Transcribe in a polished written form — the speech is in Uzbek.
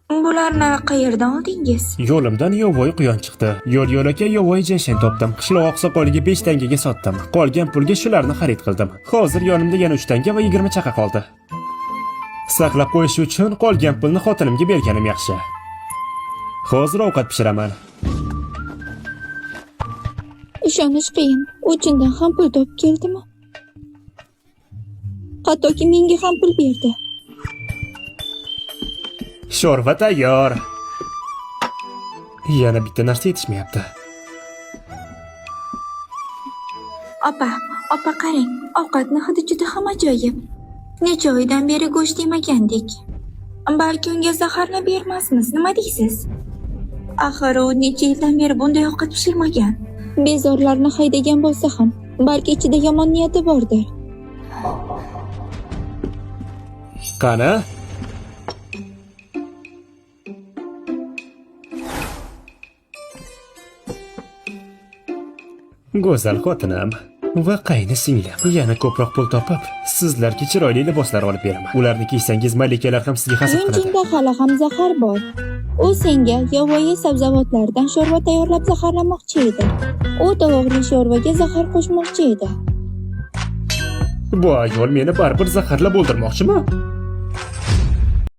Bularni qayerdan oldingiz? Yo'limdan yovvoyi quyon chiqdi. Yo'l-yo'lakay yovvoyi jinshin topdim. Qishloq oqsoqoliga 5 tangaga sotdim. Qolgan pulga shularni xarid qildim. Hozir yonimda yana 3 tanga va 20 chaqa qoldi. Saqlab qo'yish uchun qolgan pulni xotinimga berganim yaxshi. Hozir ovqat pishiraman. Ishonish qiyin. U chindan ham pul topib keldimi? Hattoki menga ham pul berdi. Sho'rva tayyor. Yana bitta narsa yetishmayapti. Opa qarang, ovqatni hidi juda ham ajoyib. Necha oydan beri go'sht yemagandik. Balki unga zaharni bermasmiz, nima deysiz? Axir u necha yildan beri bunday ovqat pishirmagan. Bezorlarni haydagan bo'lsa ham, balki ichida yomon niyati bordir. Qani? Go'zal xotinim va qayni singlim, yana ko'proq pul topib, sizlarga chiroyli liboslar olib beraman. Ularni kiysangiz malikalar ham sizga hasad qiladi. Yunjinda hali ham zahar bor. U senga yovvoyi sabzavotlardan sho'rva tayyorlab zaharlamoqchi edi. U tovuqli sho'rvaga zahar qo'shmoqchi edi. Bu ayol meni baribir zaharlab o'ldirmoqchimi?